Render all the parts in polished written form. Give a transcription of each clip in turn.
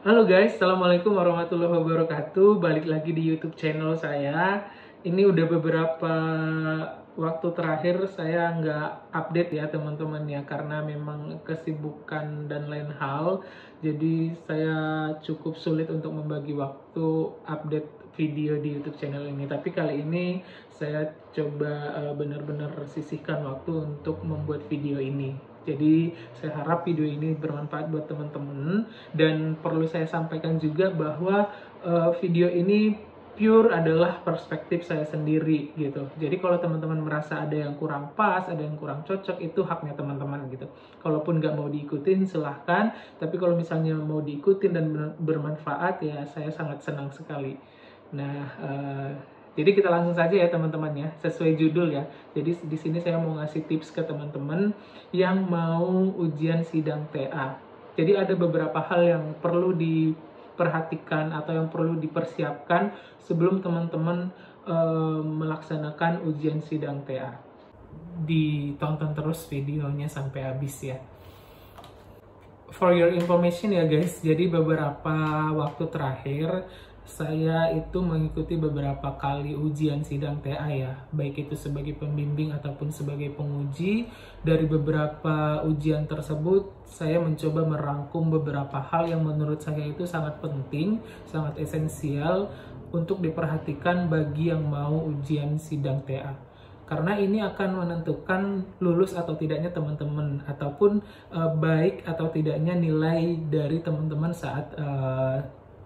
Halo guys, Assalamualaikum warahmatullahi wabarakatuh. Balik lagi di YouTube channel saya. Ini udah beberapa waktu terakhir saya nggak update ya teman-teman ya, karena memang kesibukan dan lain hal. Jadi saya cukup sulit untuk membagi waktu update video di YouTube channel ini. Tapi kali ini saya coba benar-benar sisihkan waktu untuk membuat video ini. Jadi saya harap video ini bermanfaat buat teman-teman, dan perlu saya sampaikan juga bahwa video ini pure adalah perspektif saya sendiri gitu. Jadi kalau teman-teman merasa ada yang kurang pas, ada yang kurang cocok, itu haknya teman-teman gitu. Kalaupun nggak mau diikutin silahkan, tapi kalau misalnya mau diikutin dan bermanfaat ya saya sangat senang sekali. Nah, jadi kita langsung saja ya teman-teman ya, sesuai judul ya. Jadi di sini saya mau ngasih tips ke teman-teman yang mau ujian sidang TA. Jadi ada beberapa hal yang perlu diperhatikan atau yang perlu dipersiapkan sebelum teman-teman melaksanakan ujian sidang TA. Ditonton terus videonya sampai habis ya. For your information ya guys, jadi beberapa waktu terakhir saya itu mengikuti beberapa kali ujian sidang TA ya, baik itu sebagai pembimbing ataupun sebagai penguji. Dari beberapa ujian tersebut, saya mencoba merangkum beberapa hal yang menurut saya itu sangat penting, sangat esensial untuk diperhatikan bagi yang mau ujian sidang TA. Karena ini akan menentukan lulus atau tidaknya teman-teman, ataupun baik atau tidaknya nilai dari teman-teman saat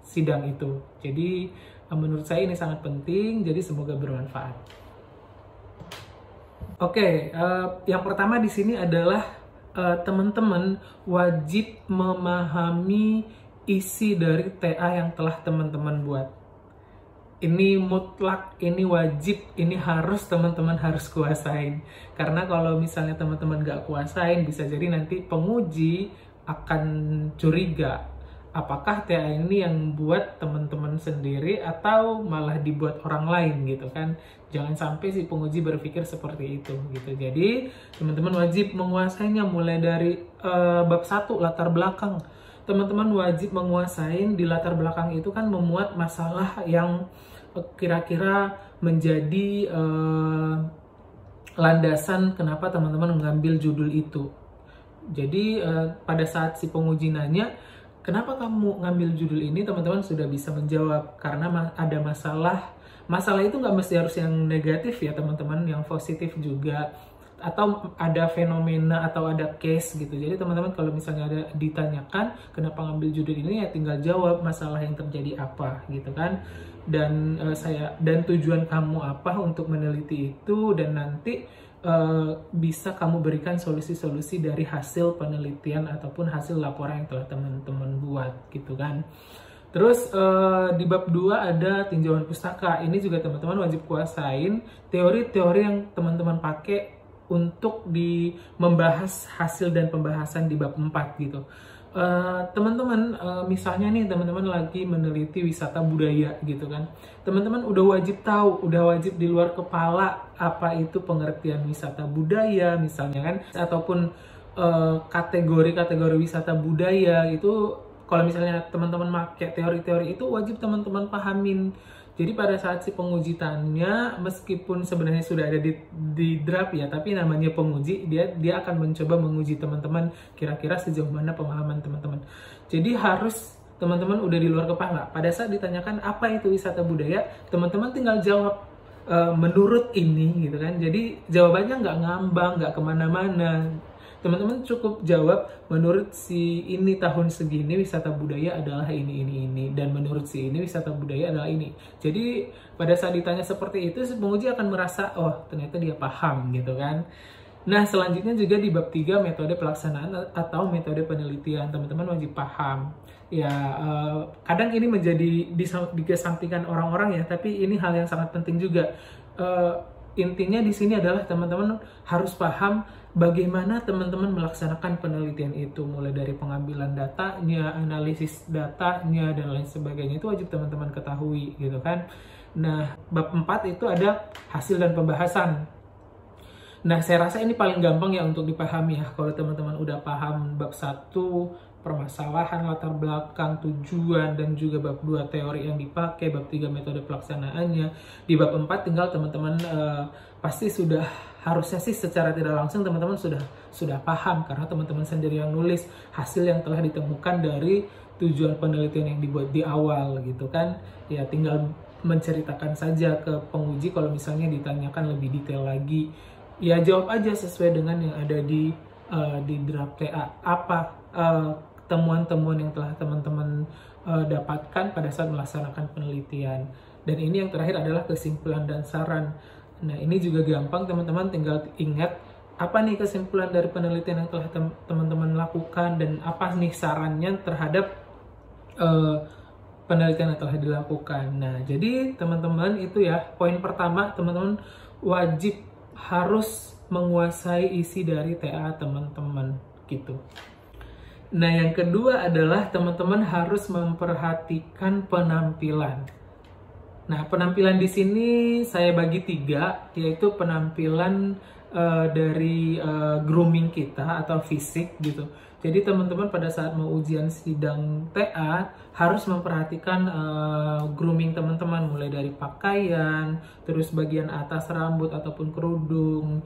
sidang itu. Jadi menurut saya ini sangat penting, jadi semoga bermanfaat. Oke, yang pertama di sini adalah teman-teman wajib memahami isi dari TA yang telah teman-teman buat. Ini mutlak, ini wajib, ini harus teman-teman harus kuasain. Karena kalau misalnya teman-teman nggak kuasain, bisa jadi nanti penguji akan curiga. Apakah TA ini yang buat teman-teman sendiri atau malah dibuat orang lain gitu kan. Jangan sampai si penguji berpikir seperti itu gitu. Jadi teman-teman wajib menguasainya mulai dari bab 1 latar belakang. Teman-teman wajib menguasain di latar belakang itu kan memuat masalah yang kira-kira menjadi landasan kenapa teman-teman mengambil judul itu. Jadi pada saat si penguji nanya, kenapa kamu ngambil judul ini, teman-teman sudah bisa menjawab karena ada masalah. Masalah itu nggak mesti harus yang negatif ya teman-teman, yang positif juga. Atau ada fenomena atau ada case gitu. Jadi teman-teman kalau misalnya ada ditanyakan kenapa ngambil judul ini, ya tinggal jawab masalah yang terjadi apa gitu kan. Dan tujuan kamu apa untuk meneliti itu, dan nanti bisa kamu berikan solusi-solusi dari hasil penelitian ataupun hasil laporan yang telah teman-teman buat gitu kan. Terus di bab 2 ada tinjauan pustaka. Ini juga teman-teman wajib kuasain teori-teori yang teman-teman pakai untuk membahas hasil dan pembahasan di bab 4 gitu. Teman-teman misalnya nih teman-teman lagi meneliti wisata budaya gitu kan. Teman-teman udah wajib tahu, udah wajib di luar kepala apa itu pengertian wisata budaya misalnya kan, ataupun kategori-kategori wisata budaya itu. Kalau misalnya teman-teman pakai teori-teori itu, wajib teman-teman pahamin. Jadi pada saat si penguji tanya, meskipun sebenarnya sudah ada di draft ya, tapi namanya penguji, dia akan mencoba menguji teman-teman kira-kira sejauh mana pemahaman teman-teman. Jadi harus teman-teman udah di luar kepala. Pada saat ditanyakan apa itu wisata budaya, teman-teman tinggal jawab menurut ini gitu kan. Jadi jawabannya nggak ngambang, nggak kemana-mana. Teman-teman cukup jawab menurut si ini tahun segini wisata budaya adalah ini, dan menurut si ini wisata budaya adalah ini. Jadi pada saat ditanya seperti itu, si penguji akan merasa oh ternyata dia paham gitu kan. Nah selanjutnya juga di bab 3 metode pelaksanaan atau metode penelitian, teman-teman wajib paham. Ya kadang ini menjadi dikesampingkan orang-orang ya, tapi ini hal yang sangat penting juga. Intinya di sini adalah teman-teman harus paham bagaimana teman-teman melaksanakan penelitian itu, mulai dari pengambilan datanya, analisis datanya, dan lain sebagainya. Itu wajib teman-teman ketahui gitu kan. Nah, bab 4 itu ada hasil dan pembahasan. Nah, saya rasa ini paling gampang ya untuk dipahami ya. Kalau teman-teman udah paham bab 1, permasalahan, latar belakang, tujuan, dan juga bab 2 teori yang dipakai, bab 3 metode pelaksanaannya. Di bab 4 tinggal teman-teman pasti sudah, harusnya sih secara tidak langsung teman-teman sudah paham, karena teman-teman sendiri yang nulis hasil yang telah ditemukan dari tujuan penelitian yang dibuat di awal gitu kan. Ya tinggal menceritakan saja ke penguji kalau misalnya ditanyakan lebih detail lagi. Ya jawab aja sesuai dengan yang ada di draft TA. Apa temuan-temuan yang telah teman-teman dapatkan pada saat melaksanakan penelitian. Dan ini yang terakhir adalah kesimpulan dan saran. Nah ini juga gampang teman-teman, tinggal ingat apa nih kesimpulan dari penelitian yang telah teman-teman lakukan dan apa nih sarannya terhadap penelitian yang telah dilakukan. Nah, jadi teman-teman itu ya, poin pertama teman-teman wajib harus menguasai isi dari TA teman-teman gitu. Nah, yang kedua adalah teman-teman harus memperhatikan penampilan. Nah, penampilan di sini saya bagi 3, yaitu penampilan dari grooming kita atau fisik gitu. Jadi teman-teman pada saat mau ujian sidang TA harus memperhatikan grooming teman-teman, mulai dari pakaian, terus bagian atas rambut ataupun kerudung.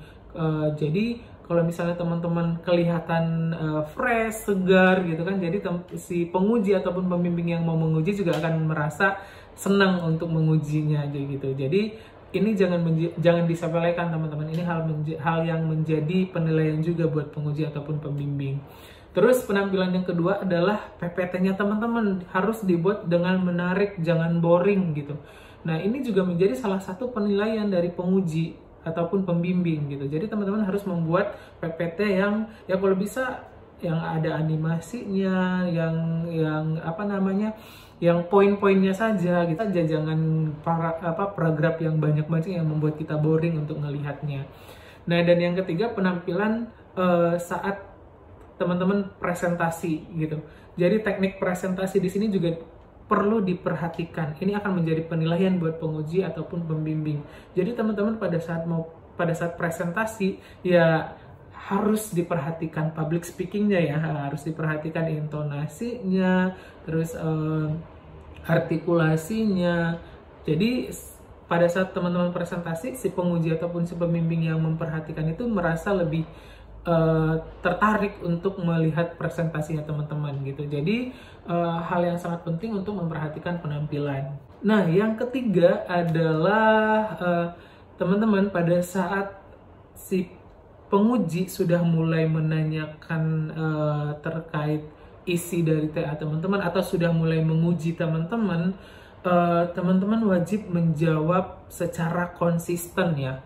Jadi kalau misalnya teman-teman kelihatan fresh, segar gitu kan, jadi si penguji ataupun pembimbing yang mau menguji juga akan merasa senang untuk mengujinya aja gitu. Jadi ini jangan disepelekan teman-teman. Ini hal yang menjadi penilaian juga buat penguji ataupun pembimbing. Terus penampilan yang kedua adalah PPT-nya teman-teman harus dibuat dengan menarik, jangan boring gitu. Nah ini juga menjadi salah satu penilaian dari penguji ataupun pembimbing gitu. Jadi teman-teman harus membuat PPT yang ya kalau bisa yang ada animasinya, yang apa namanya, yang poin-poinnya saja gitu aja, jangan paragraf yang banyak-banyak yang membuat kita boring untuk melihatnya. Nah dan yang ketiga penampilan saat teman-teman presentasi gitu. Jadi teknik presentasi di sini juga perlu diperhatikan. Ini akan menjadi penilaian buat penguji ataupun pembimbing. Jadi teman-teman pada saat presentasi ya harus diperhatikan public speakingnya ya, harus diperhatikan intonasinya, terus artikulasinya. Jadi pada saat teman-teman presentasi, si penguji ataupun si pembimbing yang memperhatikan itu merasa lebih tertarik untuk melihat presentasinya teman-teman gitu. Jadi hal yang sangat penting untuk memperhatikan penampilan. Nah yang ketiga adalah teman-teman pada saat si penguji sudah mulai menanyakan terkait isi dari TA teman-teman atau sudah mulai menguji teman-teman, teman-teman wajib menjawab secara konsisten ya.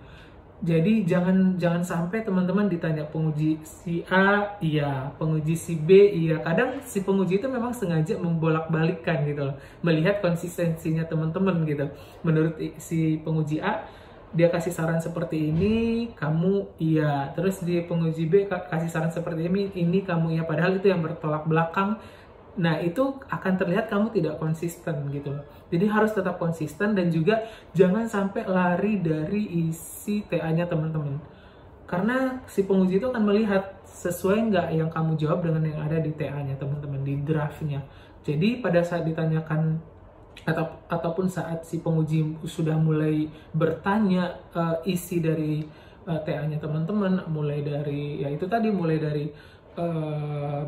Jadi jangan sampai teman-teman ditanya penguji si A iya, penguji si B iya. Kadang si penguji itu memang sengaja membolak-balikkan gitu loh, melihat konsistensinya teman-teman gitu. Menurut si penguji A, dia kasih saran seperti ini, kamu iya. Terus di penguji B kasih saran seperti ini kamu iya. Padahal itu yang bertolak belakang. Nah itu akan terlihat kamu tidak konsisten gitu. Jadi harus tetap konsisten dan juga jangan sampai lari dari isi TA-nya teman-teman. Karena si penguji itu akan melihat sesuai nggak yang kamu jawab dengan yang ada di TA-nya teman-teman, di draft-nya. Jadi pada saat ditanyakan ataupun saat si penguji sudah mulai bertanya isi dari TA-nya teman-teman, mulai dari ya itu tadi, mulai dari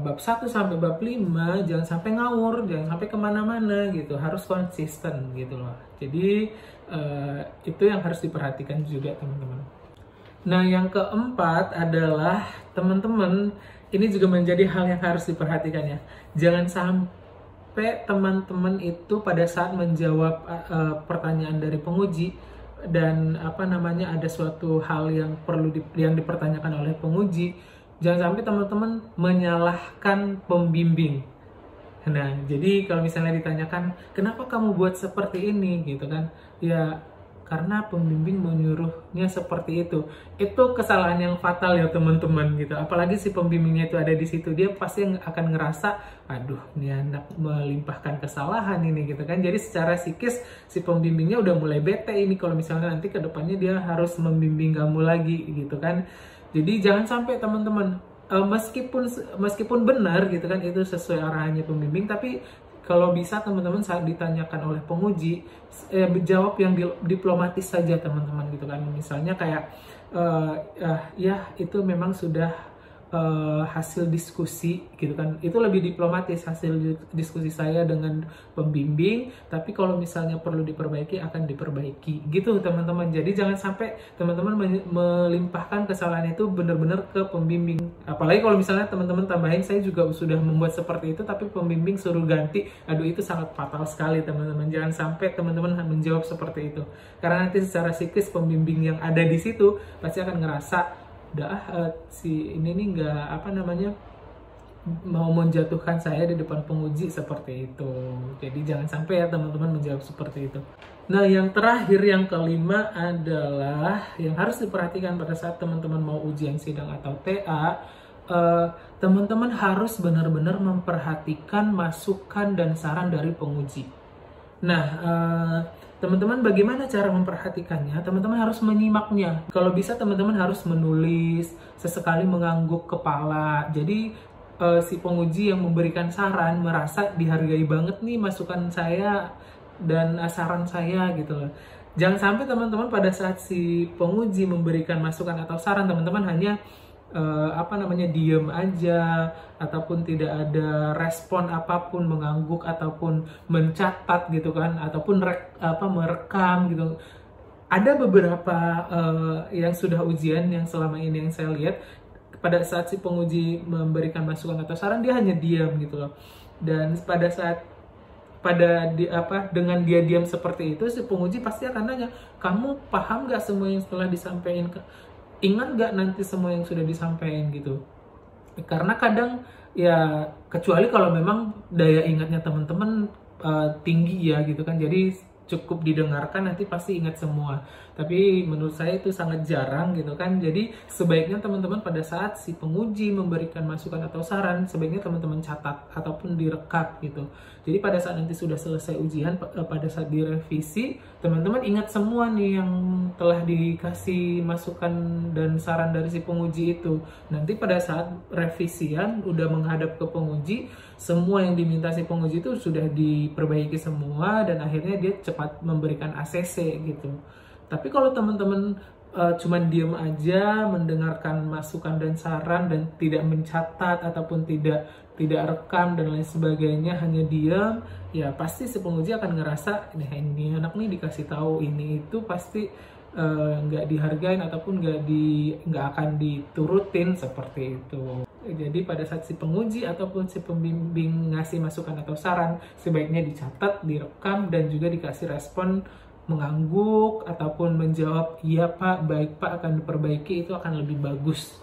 bab 1 sampai bab 5, jangan sampai ngawur, jangan sampai kemana-mana gitu, harus konsisten gitu loh. Jadi itu yang harus diperhatikan juga teman-teman. Nah yang keempat adalah teman-teman, ini juga menjadi hal yang harus diperhatikan ya. Jangan sampai teman-teman itu pada saat menjawab pertanyaan dari penguji dan apa namanya ada suatu hal yang yang dipertanyakan oleh penguji, jangan sampai teman-teman menyalahkan pembimbing. Nah, jadi kalau misalnya ditanyakan, kenapa kamu buat seperti ini gitu kan? Ya, karena pembimbing menyuruhnya seperti itu. Itu kesalahan yang fatal ya teman-teman gitu. Apalagi si pembimbingnya itu ada di situ, dia pasti akan ngerasa, aduh, ini anak melimpahkan kesalahan ini gitu kan. Jadi secara psikis si pembimbingnya udah mulai bete ini kalau misalnya nanti ke depannya dia harus membimbing kamu lagi gitu kan. Jadi jangan sampai teman-teman meskipun benar gitu kan, itu sesuai arahannya pembimbing, tapi kalau bisa teman-teman saat ditanyakan oleh penguji, jawab yang diplomatis saja teman-teman gitu kan. Misalnya kayak ya itu memang sudah hasil diskusi gitu kan, itu lebih diplomatis hasil diskusi saya dengan pembimbing, tapi kalau misalnya perlu diperbaiki akan diperbaiki gitu teman-teman. Jadi jangan sampai teman-teman melimpahkan kesalahan itu benar-benar ke pembimbing, apalagi kalau misalnya teman-teman tambahin saya juga sudah membuat seperti itu tapi pembimbing suruh ganti. Aduh, itu sangat fatal sekali teman-teman. Jangan sampai teman-teman menjawab seperti itu, karena nanti secara psikis pembimbing yang ada di situ pasti akan ngerasa si ini nih nggak mau menjatuhkan saya di depan penguji seperti itu. Jadi jangan sampai ya teman-teman menjawab seperti itu. Nah, yang terakhir, yang kelima adalah yang harus diperhatikan pada saat teman-teman mau ujian sidang atau TA. Teman-teman harus benar-benar memperhatikan masukan dan saran dari penguji. Nah, teman-teman bagaimana cara memperhatikannya? Teman-teman harus menyimaknya. Kalau bisa teman-teman harus menulis, sesekali mengangguk kepala. Jadi si penguji yang memberikan saran merasa dihargai banget nih masukan saya dan saran saya gitu loh. Jangan sampai teman-teman pada saat si penguji memberikan masukan atau saran, teman-teman hanya diem aja, ataupun tidak ada respon apapun, mengangguk ataupun mencatat gitu kan, ataupun merekam gitu. Ada beberapa yang sudah ujian yang selama ini yang saya lihat, pada saat si penguji memberikan masukan atau saran dia hanya diam gitu loh. Dan pada saat dengan dia diam seperti itu, si penguji pasti akan nanya, kamu paham gak semua yang setelah disampaikan? Ingat gak nanti semua yang sudah disampaikan gitu? Karena kadang ya, kecuali kalau memang daya ingatnya teman-teman tinggi ya gitu kan, jadi cukup didengarkan nanti pasti ingat semua. Tapi menurut saya itu sangat jarang gitu kan. Jadi sebaiknya teman-teman pada saat si penguji memberikan masukan atau saran, sebaiknya teman-teman catat ataupun direkam gitu. Jadi pada saat nanti sudah selesai ujian, pada saat direvisi, teman-teman ingat semua nih yang telah dikasih masukan dan saran dari si penguji itu. Nanti pada saat revisian udah menghadap ke penguji, semua yang diminta si penguji itu sudah diperbaiki semua dan akhirnya dia cepat memberikan ACC gitu. Tapi kalau teman-teman cuman diam aja, mendengarkan masukan dan saran dan tidak mencatat ataupun tidak rekam dan lain sebagainya, hanya diam, ya pasti si penguji akan ngerasa ini anak nih dikasih tahu ini itu pasti nggak dihargain ataupun nggak akan diturutin seperti itu. Jadi pada saat si penguji ataupun si pembimbing ngasih masukan atau saran, sebaiknya dicatat, direkam, dan juga dikasih respon mengangguk ataupun menjawab iya pak, baik pak, akan diperbaiki, itu akan lebih bagus.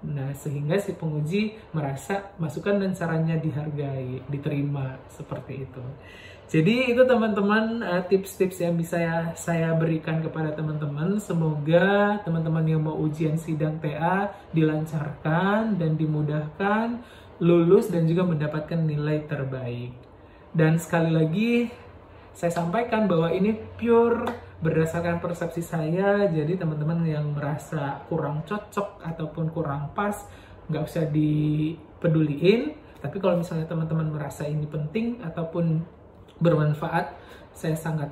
Nah, sehingga si penguji merasa masukan dan sarannya dihargai, diterima, seperti itu. Jadi itu teman-teman tips-tips yang bisa saya berikan kepada teman-teman. Semoga teman-teman yang mau ujian sidang TA dilancarkan dan dimudahkan, lulus dan juga mendapatkan nilai terbaik. Dan sekali lagi saya sampaikan bahwa ini pure berdasarkan persepsi saya, jadi teman-teman yang merasa kurang cocok ataupun kurang pas, nggak usah dipeduliin. Tapi kalau misalnya teman-teman merasa ini penting ataupun bermanfaat, saya sangat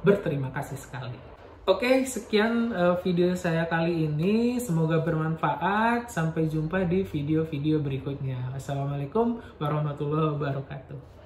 berterima kasih sekali. Oke, sekian video saya kali ini. Semoga bermanfaat. Sampai jumpa di video-video berikutnya. Wassalamualaikum warahmatullahi wabarakatuh.